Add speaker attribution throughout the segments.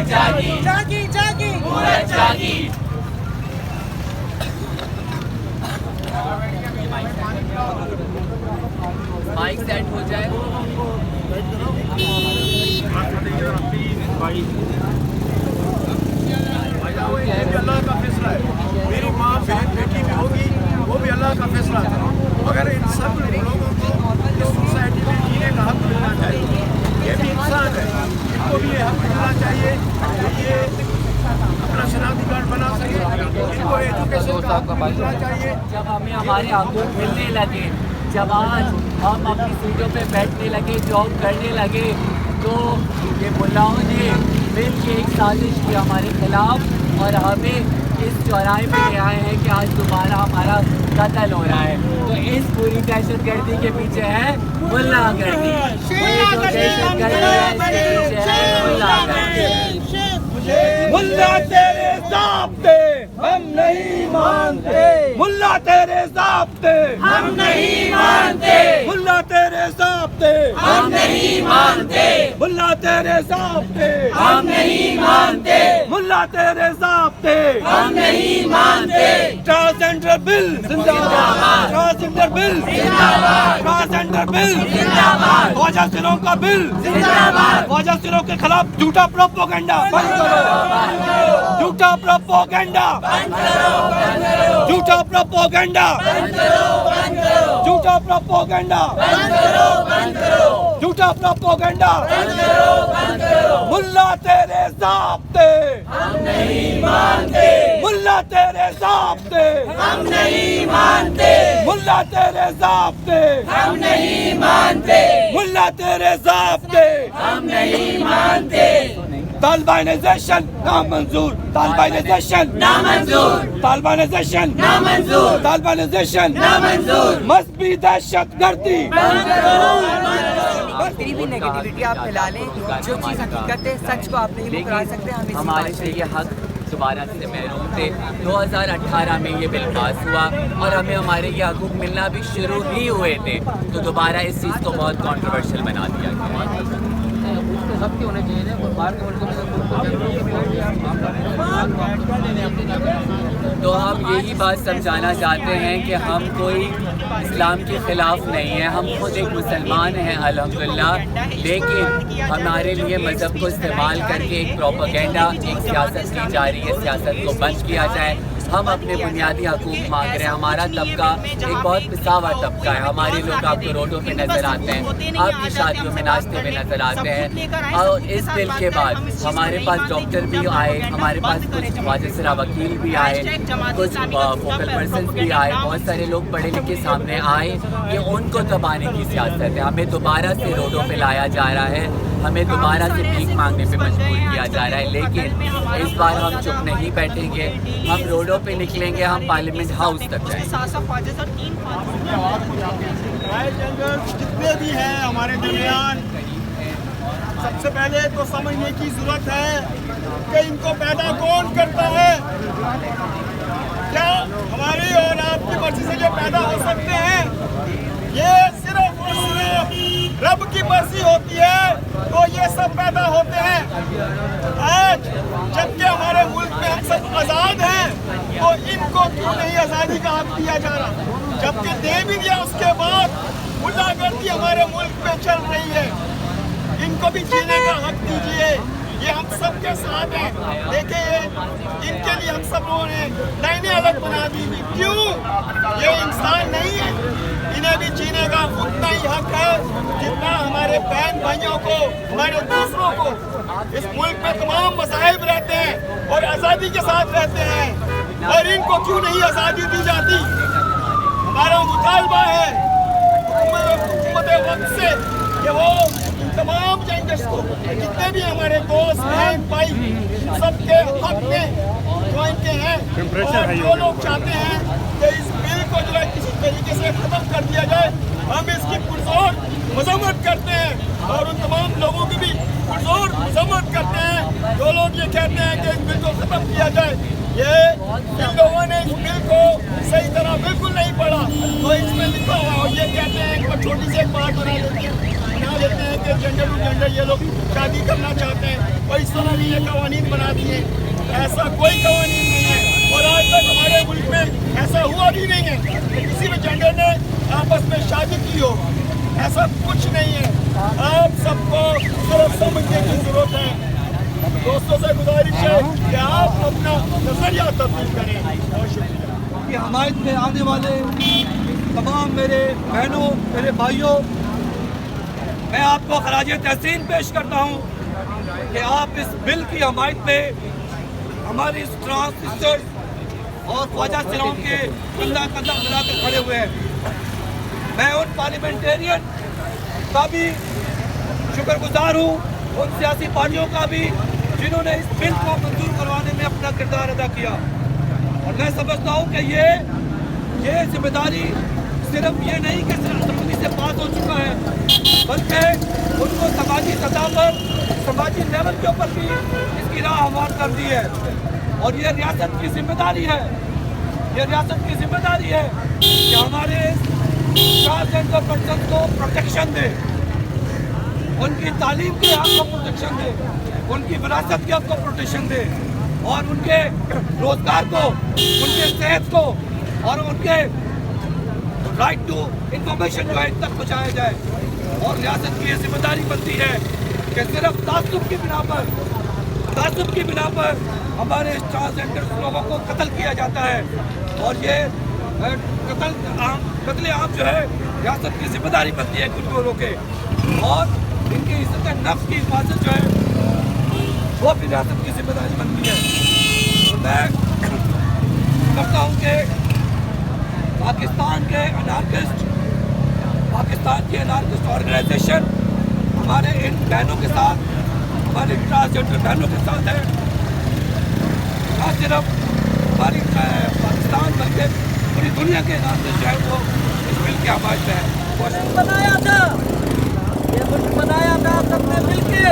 Speaker 1: जागी
Speaker 2: जागी जागी
Speaker 1: मूरत जागी। माइक सेट हो जाए।
Speaker 3: ये भी अल्लाह का फैसला है। मेरी माँ बहन बेटी भी होगी, वो भी अल्लाह का फैसला था। मगर इन सब लोगों को इस सोसाइटी में जीने का हक मिलना चाहिए। ये भी इंसान है, इनको भी ये हक मिलना चाहिए कि ये अपना शनाख्ती कार्ड बना सके, इनको एजुकेशन का हक मिलना चाहिए।
Speaker 1: जब हमें हमारे हकूक़ मिलने लगे, जब आज हम अपनी सीटों पे बैठने लगे, जॉब करने लगे, तो ये मुल्लाओं ने मिल के एक साजिश की हमारे खिलाफ और हमें इस चौराहे पे ले आए हैं कि आज दोबारा हमारा कत्ल हो रहा है। तो इस पूरी दहशतगर्दी के पीछे है मुल्लागर्दी। ये जो दहशतगर्दी है इसके पीछे है मुल्लागर्दी।
Speaker 4: मुल्ला तेरे ज़ाब्ते हम नहीं मानते, मुल्ला तेरे ज़ाब्ते
Speaker 1: हम नहीं मानते,
Speaker 4: मुल्ला तेरे ज़ाब्ते
Speaker 1: हम नहीं मानते,
Speaker 4: मुल्ला तेरे ज़ाब्ते
Speaker 1: हम नहीं मानते,
Speaker 4: मुल्ला तेरे ज़ाब्ते
Speaker 1: हम नहीं मानते।
Speaker 4: ट्रांसजेंडर बिल जिंदाबाद, ट्रांसजेंडर बिल
Speaker 1: जिंदाबाद,
Speaker 4: ट्रांसजेंडर बिल
Speaker 1: जिंदाबाद,
Speaker 4: ख्वाजा सिरों का बिल
Speaker 1: जिंदाबाद,
Speaker 4: ख्वाजा सिरों के खिलाफ झूठा प्रोपोगंडा बंद करो, झूठा प्रोपोगंडा झूठा प्रोपोगंडा झूठा प्रोपोगंडा झूठा प्रोपोगंडा मुल्ला तेरे ज़ाब्ते
Speaker 1: हम नहीं मानते,
Speaker 4: मुल्ला तेरे ज़ाब्ते
Speaker 1: हम नहीं मानते,
Speaker 4: मुल्ला तेरे ज़ाब्ते
Speaker 1: हम नहीं मानते,
Speaker 4: मुल्ला तेरे ज़ाब्ते
Speaker 1: हम नहीं मानते।
Speaker 4: तालिबानाइजेशन नामंजूर, तालिबानाइजेशन
Speaker 1: नामंजूर,
Speaker 4: तालिबानाइजेशन
Speaker 1: नामंजूर,
Speaker 4: तालिबानाइजेशन
Speaker 1: नामंजूर।
Speaker 4: मजहबी दहशतगर्दी
Speaker 2: जितनी भी नेगेटिविटी आप फैला लें, जो चीज़ हकीकत है, सच को आप नहीं मुकरा सकते। हम इसी
Speaker 1: हमारे
Speaker 2: बात
Speaker 1: से ये हक दोबारा से महरूम थे। 2018 में ये बिल पास हुआ और हमें हमारे ये हकूक़ मिलना भी शुरू ही हुए थे, तो दोबारा इस चीज़ को बहुत कॉन्ट्रोवर्शियल बना दिया गया।
Speaker 5: सबके होने चाहिए और बाहर के मुल्कों में
Speaker 1: तो हम यही बात समझाना चाहते हैं कि हम कोई इस्लाम के ख़िलाफ़ नहीं है, हम खुद एक मुसलमान हैं अल्हम्दुलिल्लाह, लेकिन हमारे लिए मज़हब को इस्तेमाल करके एक प्रोपेगेंडा, एक सियासत की जा रही है, सियासत को बंद किया जाए। हम अपने बुनियादी हकूक़ मांग रहे हैं। हमारा तबका एक बहुत पिसावा तबका है। हमारे लोग आपको रोडों पे नज़र आते हैं, आपकी शादियों में नाचते हुए नज़र आते हैं। और इस बिल के बाद हमारे पास डॉक्टर भी आए, हमारे पास कुछ वाजिसरा वकील भी आए, कुछ फोकल पर्सन भी आए, बहुत सारे लोग पढ़े लिखे सामने आए कि उनको दबाने की सियासत है। हमें दोबारा से रोडों पे लाया जा रहा है, हमें दोबारा से भीख मांगने पे मजबूर किया जा रहा है। लेकिन इस बार हम चुप नहीं बैठेंगे, हम रोडों पे निकलेंगे, हम पार्लियामेंट हाउस तक जाएंगे।
Speaker 3: जितने भी हैं हमारे दरमियान, सबसे पहले तो समझने की जरूरत है कि इनको पैदा कौन करता है। क्या हमारी और आपकी मर्जी से ये पैदा हो सकते हैं? ये सिर्फ और सिर्फ रब की मर्जी होती है तो ये सब पैदा होते हैं। आज जबकि हमारे मुल्क में हम सब आज़ाद हैं, तो इनको क्यों नहीं आज़ादी का हक दिया जा रहा? जबकि दे भी दिया, उसके बाद गुंडागर्दी हमारे मुल्क में चल रही है। इनको भी जीने का हक दीजिए, ये हम सब के साथ हैं। देखिए, इनके लिए हम सब लोगों ने लाइनें अलग बना दी थी। क्यों? ये इंसान नहीं है, इन्हें भी जीने का उतना ही हक है जितना हमारे बहन भाइयों को, हमारे दूसरों को। इस मुल्क में तमाम मसाहिब रहते हैं और आज़ादी के साथ रहते हैं, और इनको क्यों नहीं आज़ादी दी जाती? हमारा मुतालबा है हुकूमत वक्त से कि वो तमाम जंगस को, जितने भी हमारे दोस्त बहन भाई, सबके हक में जो इनके हैं, और जो लोग चाहते हैं कि इस बिल को जो है किसी तरीके से ख़त्म कर दिया जाए, हम इसकी पुरजोर मजम्मत करते हैं और उन तमाम लोगों की भी पुरजोर मजम्मत करते हैं जो लोग ये कहते हैं कि इस बिल को ख़त्म किया जाए। ये इन लोगों ने इस बिल को सही तरह बिल्कुल नहीं पढ़ा, तो इसमें लिखा हुआ, और ये कहते हैं कि छोटी सी एक बात बना देते हैं बना देते हैं कि जेंडर टू जेंडर ये लोग शादी करना चाहते हैं और इस तरह भी ये कवानीन बना दिए। ऐसा कोई कवानीन नहीं है और आज तक हमारे मुल्क में ऐसा हुआ भी नहीं है कि किसी भी जेंडर ने आपस में शादी की हो। ऐसा कुछ नहीं है। आप सबको सिर्फ समझने की जरूरत है। दोस्तों से गुजारिश है कि आप अपना नजरिया तब्दील करें। बहुत शुक्रिया।
Speaker 4: कि हमायत में आने वाले तमाम मेरे बहनों, मेरे भाइयों, मैं आपको खराज तहसीन पेश करता हूँ कि आप इस बिल की हमायत में हमारी ट्रांस सिस्टर्स और ख्वाजा सिराओं के कंधा कंधा मिलाकर खड़े हुए हैं। मैं उन पार्लियामेंटेरियन का भी शुक्रगुजार हूँ, उन सियासी पार्टियों का भी जिन्होंने इस बिल को मंजूर करवाने में अपना किरदार अदा किया। और मैं समझता हूँ कि ये जिम्मेदारी सिर्फ ये नहीं कि असेंबली से पास हो चुका है, बल्कि उनको समाजी सतह पर, समाजी लेवल के ऊपर भी इसकी राह हमवार कर दी है। और ये रियासत की जिम्मेदारी है, ये रियासत की जिम्मेदारी है कि हमारे ट्रांसजेंडर पर्सन को प्रोटेक्शन दे, उनकी तालीम के हक को प्रोटेक्शन दे, उनकी विरासत के हक को प्रोटेक्शन दे और उनके रोजगार को, उनके सेहत को और उनके राइट टू इंफॉर्मेशन जो है इन तक पहुँचाया जाए। और रियासत की ये जिम्मेदारी बनती है कि सिर्फ तासुब की बिना पर हमारे ट्रांसजेंडर लोगों को कत्ल किया जाता है। और ये कत्ले आम जो है रियासत की जिम्मेदारी बनती है कुछ लोगों के। और इनकी इज्जत नफ्स की हिफाजत जो है वो भी रियासत की जिम्मेदारी बनती है। तो मैं समझता हूँ कि पाकिस्तान के अनार्किस्ट ऑर्गेनाइजेशन हमारे इन बहनों के साथ, हमारे ट्रांसजेंडर बहनों के साथ है। न सिर्फ हमारी पाकिस्तान बल्कि पूरी दुनिया के नागरिक जो है वो इस बिल के हमायत में है।
Speaker 5: बनाया था, ये मुल्क बनाया था सबने मिलके,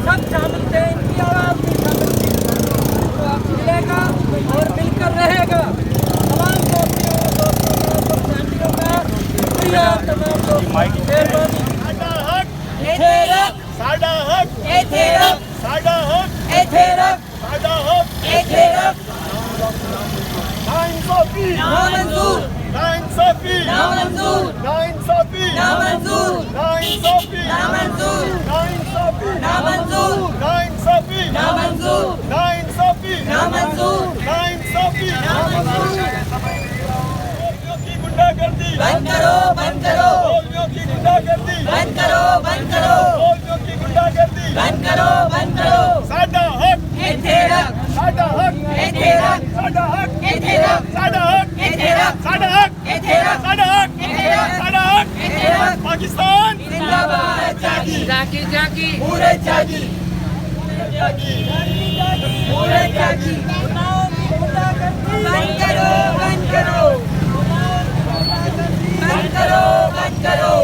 Speaker 5: सब शामिल थे, इनकी आवाज़ भी शामिल थी। तो अब मिलेगा और मिलकर रहेगा। तमाम दोस्तों और फैमिलियों का शुक्रिया। तमाम लोग मेहरबानी।
Speaker 3: साडा हक नाइंसाफी
Speaker 5: नामंजूर
Speaker 3: नाइंसाफी
Speaker 5: नामंजूर
Speaker 3: नाइंसाफी
Speaker 5: नामंजूर
Speaker 3: नाइंसाफी
Speaker 5: नामंजूर
Speaker 3: नाइंसाफी
Speaker 5: नामंजूर
Speaker 3: नाइंसाफी
Speaker 5: नामंजूर
Speaker 3: नाइंसाफी
Speaker 5: नामंजूर
Speaker 3: नाइंसाफी मौलवियों की गुंडागर्दी
Speaker 5: बंद करो, बंद करो,
Speaker 3: मौलवियों की गुंडागर्दी
Speaker 5: बंद करो, बंद करो,
Speaker 3: मौलवियों की गुंडागर्दी
Speaker 5: बंद करो, बंद करो।
Speaker 3: साडा हक
Speaker 5: ਇੱਥੇ ਰੱਖ,
Speaker 3: साडा हक
Speaker 5: ਇੱਥੇ ਰੱਖ,
Speaker 3: साडा हक
Speaker 5: ਇੱਥੇ ਰੱਖ,
Speaker 3: साडा हक
Speaker 5: ਇੱਥੇ ਰੱਖ,
Speaker 3: साडा हक
Speaker 5: ਇੱਥੇ ਰੱਖ,
Speaker 3: साडा हक
Speaker 5: ਇੱਥੇ ਰੱਖ,
Speaker 3: साडा हक
Speaker 5: ਇੱਥੇ ਰੱਖ।
Speaker 3: पाकिस्तान
Speaker 5: जिंदाबाद जागी, जागी, जागी,
Speaker 3: पूरे जागी
Speaker 5: पूरे जागी। बंद करो, बंद करो, बंद करो, बंद करो,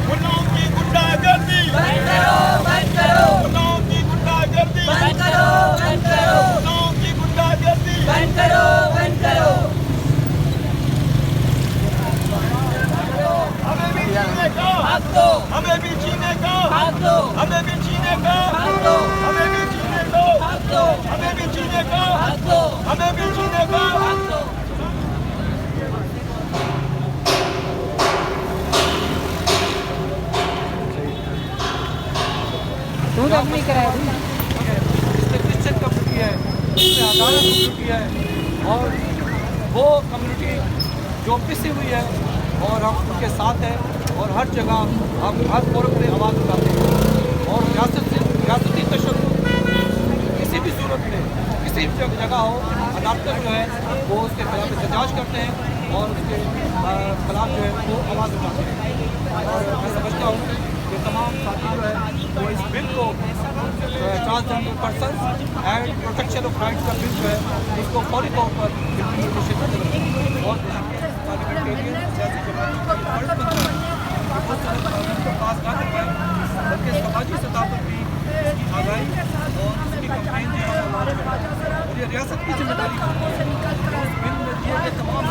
Speaker 3: मुल्लाओं की गुंडागर्दी
Speaker 5: बंद करो, बंद करो,
Speaker 3: मुल्लाओं की गुंडागर्दी
Speaker 5: बंद करो, बंद करो,
Speaker 3: मुल्लाओं की गुंडागर्दी
Speaker 5: बंद करो, बंद करो।
Speaker 3: हमें भी जीने का
Speaker 5: हक दो,
Speaker 3: हमें भी जीने का
Speaker 5: हक दो,
Speaker 3: हमें भी जीने का
Speaker 5: हक दो,
Speaker 3: हमें भी जीने दो
Speaker 5: हक दो,
Speaker 3: हमें भी जीने का
Speaker 5: हक दो,
Speaker 3: हमें भी जीने का
Speaker 5: हक दो। तू जब नहीं कराया
Speaker 4: इसमें क्रिश्चियन कम्युनिटी है, इसमें अदालत कम्युनिटी है और वो कम्युनिटी जो पिसी हुई है और हम उनके साथ हैं और हर जगह हम हर फोरम में आवाज़ उठाते हैं। और रियासती तशद्दुद किसी भी सूरत में किसी भी जगह हो, अदालत जो है वो उसके खिलाफ एहतजाज करते हैं और उसके खिलाफ जो है वो आवाज़ उठाते हैं। और मैं समझता हूँ कि तमाम साथी जो है वो इस बिल को transgender person and protection of rights का बिल जो है इसको फौरी तौर पर इम्प्लीमेंटेशन करेंगे। और पार्लियामेंटेरियन सियासी जमात को पास ना कर पाए बल्कि समाजी सतह पर भी इसकी आगाही और उसकी कंपेन जो है और ये रियासत की जिम्मेदारी है। उस बिल में दिए गए तमाम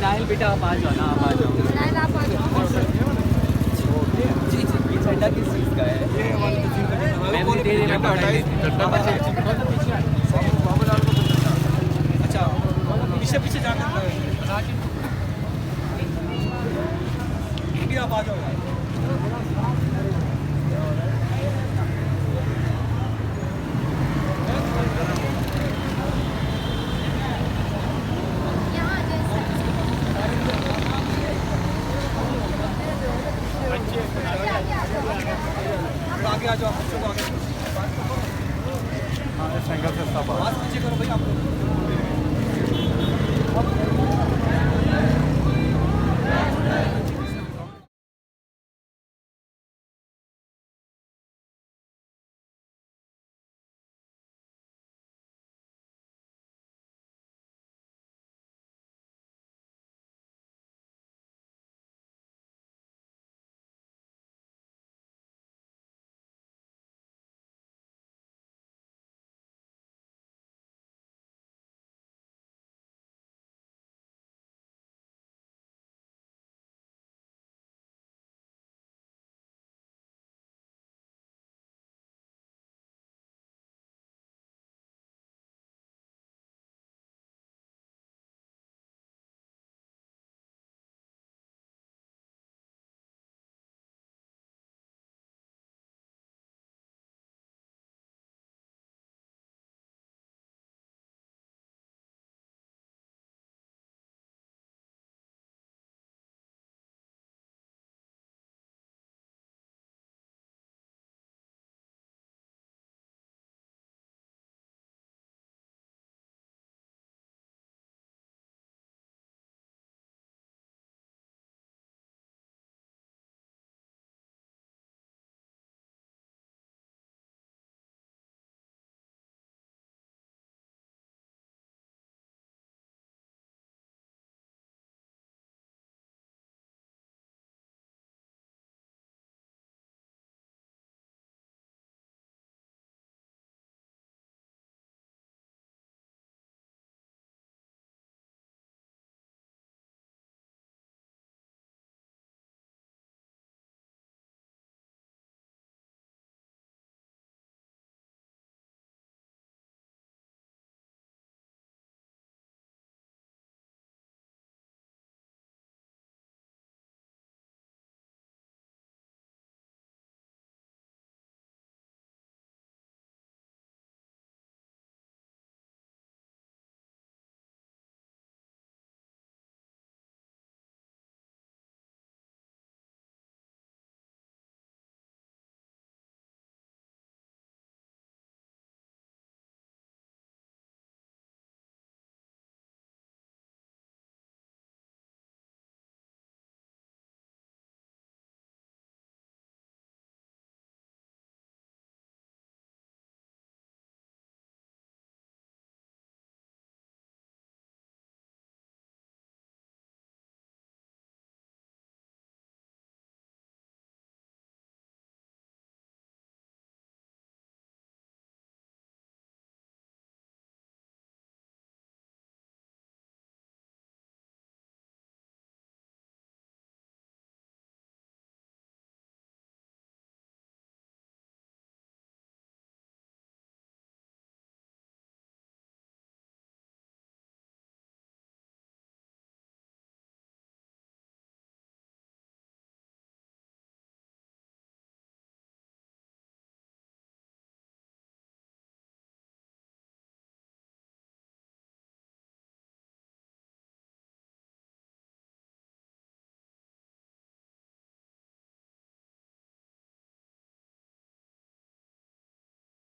Speaker 1: नाइल बेटा आप आ जाओ ना, आप आ जाओ। जी जी, ये झंडा किस चीज़ का है? मैं भी दे देना पकड़
Speaker 4: अच्छा पीछे पीछे जाकर आप आ जाओ यार। आगे आ जाओ, बच्चों को आगे आवाज़ पीछे करो भाई आप लोग।